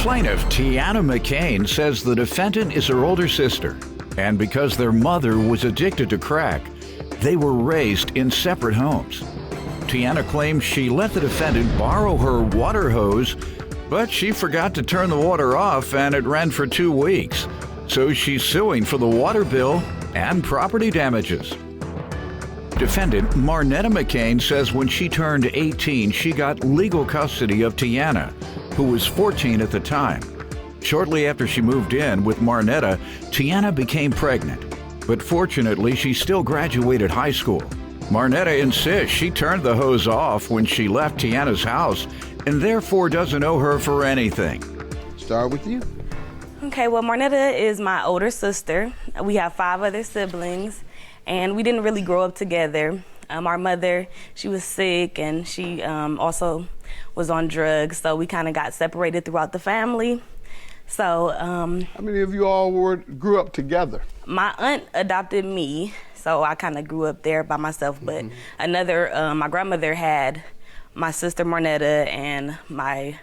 Plaintiff Tiana McCain says the defendant is her older sister, and because their mother was addicted to crack, they were raised in separate homes. Tiana claims she let the defendant borrow her water hose, but she forgot to turn the water off and it ran for 2 weeks. So she's suing for the water bill and property damages. Defendant Marnetta McCain says when she turned 18, she got legal custody of Tiana, who was 14 at the time. Shortly after she moved in with Marnetta, Tiana became pregnant. But fortunately, she still graduated high school. Marnetta insists she turned the hose off when she left Tiana's house and therefore doesn't owe her for anything. Start with you. Okay, well, Marnetta is my older sister. We have 5 other siblings, and we didn't really grow up together. Our mother, she was sick, and she also was on drugs, so we kind of got separated throughout the family. So, how many of you all grew up together? My aunt adopted me, so I kind of grew up there by myself. But my grandmother had my sister Marnetta and my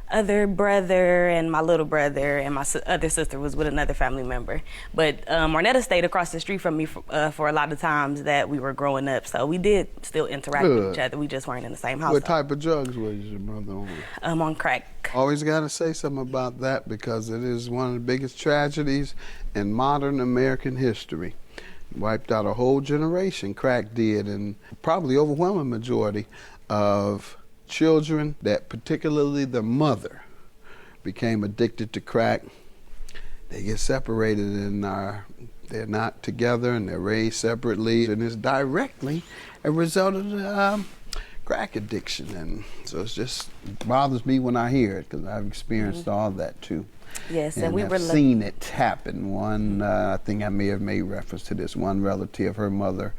other brother and my little brother, and my other sister was with another family member. But Marnetta stayed across the street from me for a lot of times that we were growing up, so we did still interact with each other. We just weren't in the same house. What type of drugs was your mother on? On crack. Always got to say something about that because it is one of the biggest tragedies in modern American history. Wiped out a whole generation, crack did, and probably overwhelming majority of children that particularly the mother became addicted to crack. They get separated and they're not together and they're raised separately, and it's directly a result of the crack addiction. And so it just bothers me when I hear it because I've experienced all that too. Yes, and we have were seen it happen. One, I think I may have made reference to this, one relative, her mother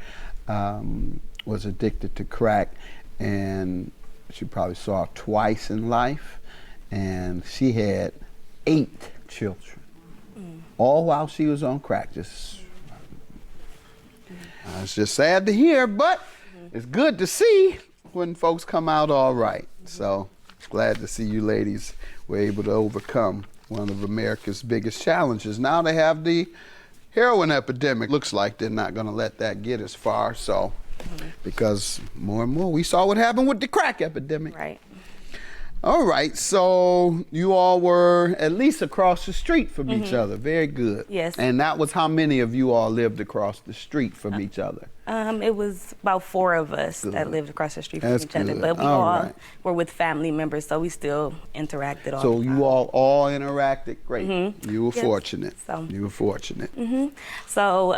was addicted to crack, and she probably saw it twice in life, and she had 8 children, all while she was on crack. It's just sad to hear, but it's good to see when folks come out all right. So glad to see you ladies were able to overcome one of America's biggest challenges. Now they have the heroin epidemic. Looks like they're not going to let that get as far, so because more and more we saw what happened with the crack epidemic. Right. All right, so you all were at least across the street from each other. Very good. Yes. And that was how many of you all lived across the street from each other? It was about 4 of us that lived across the street from That's each other, good. but we All all right. were with family members, so we still interacted all So the time. you all interacted? Great. You were Yes. fortunate. So. You were fortunate. So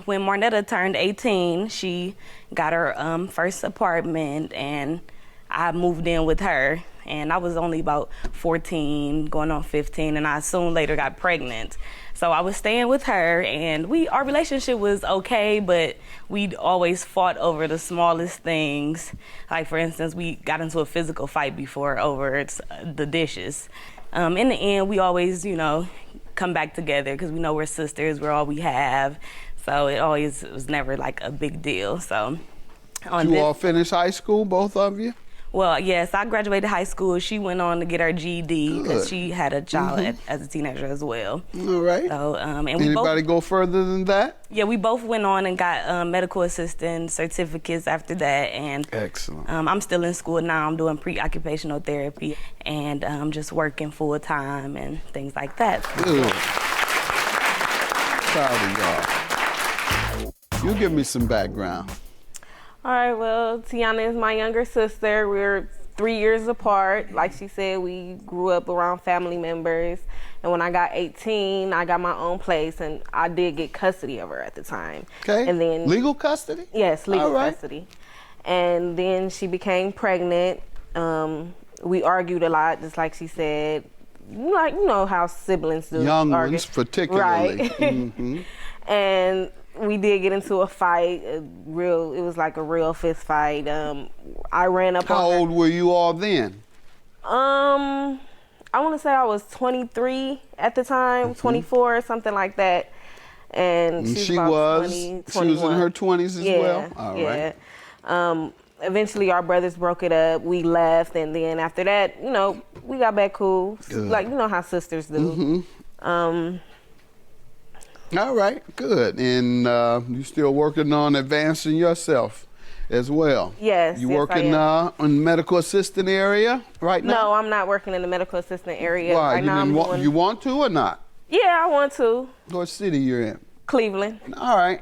when Marnetta turned 18, she got her first apartment, and I moved in with her. And I was only about 14, going on 15, and I soon later got pregnant. So I was staying with her, and our relationship was okay, but we'd always fought over the smallest things. Like, for instance, we got into a physical fight before over the dishes. In the end, we always, come back together because we know we're sisters, we're all we have. So it was never like a big deal. So You all finished high school, both of you? Well, yes, I graduated high school. She went on to get her GED because she had a child as a teenager as well. All right. So, and Anybody go further than that? Yeah, we both went on and got medical assistant certificates after that. And excellent. I'm still in school now. I'm doing pre-occupational therapy, and I'm just working full time and things like that. Good. Proud of y'all. You give me some background. All right, well, Tiana is my younger sister. We're 3 years apart. Like she said, we grew up around family members. And when I got 18, I got my own place, and I did get custody of her at the time. Okay. And then legal custody? Yes, legal custody. And then she became pregnant. We argued a lot, just like she said. Like, you know how siblings do. Young argue. ones, particularly. Right. And we did get into a fight. It was like a real fist fight. I ran up on her. How old were you all then? I want to say I was 23 at the time, 24 or something like that. And she was 20, 21. She was in her 20s as well? All right. Eventually our brothers broke it up. We left, and then after that, We got back cool. Good. Like, you know how sisters do. All right, good. And you still working on advancing yourself as well? Yes. You yes, working I am. in the medical assistant area right now? No, I'm not working in the medical assistant area. Why? Right now, You want to or not? Yeah, I want to. What city you're in? Cleveland. All right.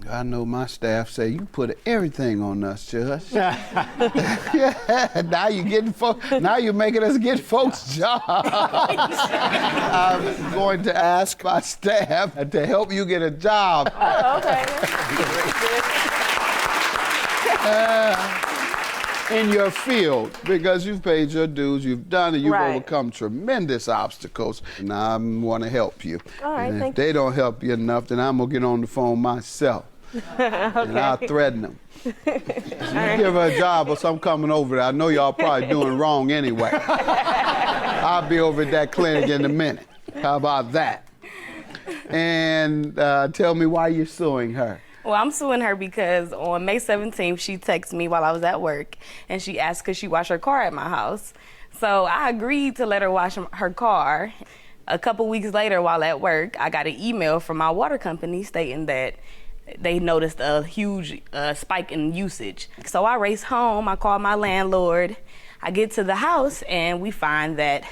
I know my staff say you put everything on us, Judge. Yeah, now you're making us get folks jobs. I'm going to ask my staff to help you get a job. Oh, okay. In your field, because you've paid your dues, you've done it, you've Right. overcome tremendous obstacles, and I want to help you. All right, and if thank they don't help you enough, then I'm going to get on the phone myself. And I'll threaten them. You give her a job or something coming over there, I know y'all probably doing wrong anyway. I'll be over at that clinic in a minute. How about that? And tell me why you're suing her. Well, I'm suing her because on May 17th, she texted me while I was at work, and she asked could she wash her car at my house. So I agreed to let her wash her car. A couple weeks later, while at work, I got an email from my water company stating that they noticed a huge spike in usage. So I race home, I call my landlord. I get to the house, and we find that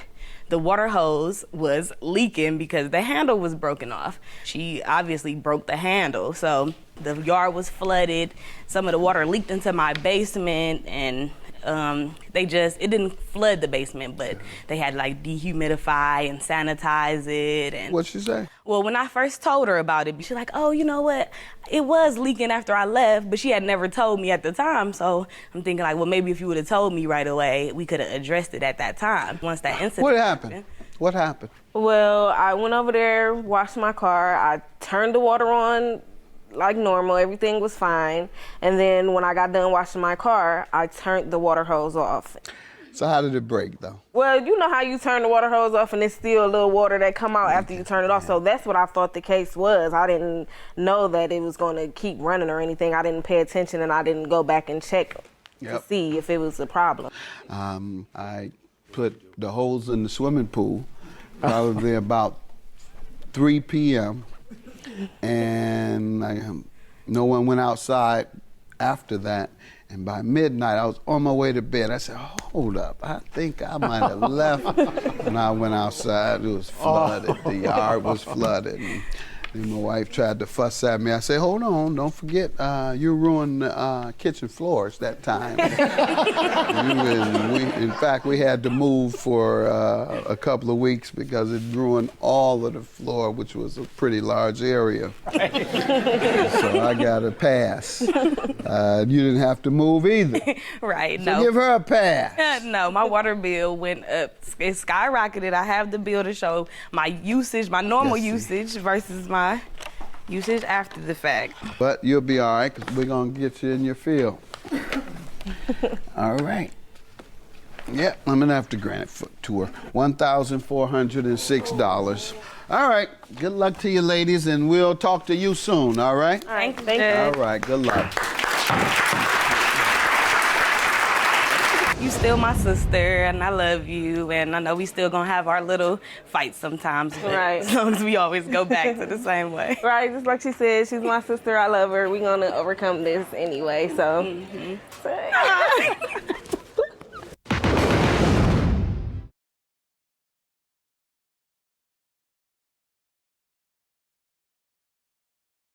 the water hose was leaking because the handle was broken off. She obviously broke the handle, so the yard was flooded. Some of the water leaked into my basement, and it didn't flood the basement, but they had to like dehumidify and sanitize it. And What'd she say? well, when I first told her about it, she's like, oh, you know what? It was leaking after I left, but she had never told me at the time. So I'm thinking like, well, maybe if you would have told me right away, we could have addressed it at that time. Once that incident What happened? What happened? Well, I went over there, washed my car. I turned the water on like normal. Everything was fine. And then when I got done washing my car, I turned the water hose off. So how did it break, though? Well, you know how you turn the water hose off and it's still a little water that come out after you turn it off. So that's what I thought the case was. I didn't know that it was going to keep running or anything. I didn't pay attention, and I didn't go back and check to see if it was a problem. I put the hose in the swimming pool probably about 3 p.m. and no one went outside after that. And by midnight, I was on my way to bed. I said, hold up, I think I might have left. When I went outside, it was flooded. The yard was flooded. And my wife tried to fuss at me. I said, hold on, don't forget, you ruined kitchen floors that time. In fact, we had to move for a couple of weeks because it ruined all of the floor, which was a pretty large area. So I got a pass. You didn't have to move either. Right, So no. give her a pass. No, my water bill went up. It skyrocketed. I have the bill to show my usage, my normal usage versus my usage after the fact. But you'll be all right, because we're going to get you in your field. All right. Yeah, I'm going to have to grant it to her. $1,406. All right. Good luck to you, ladies, and we'll talk to you soon, all right? All right, Thank you. All right, good luck. You still my sister, and I love you, and I know we still gonna have our little fights sometimes, but Right. as long as we always go back to the same way. Right, just like she said, she's my sister. I love her. We're going to overcome this anyway, so.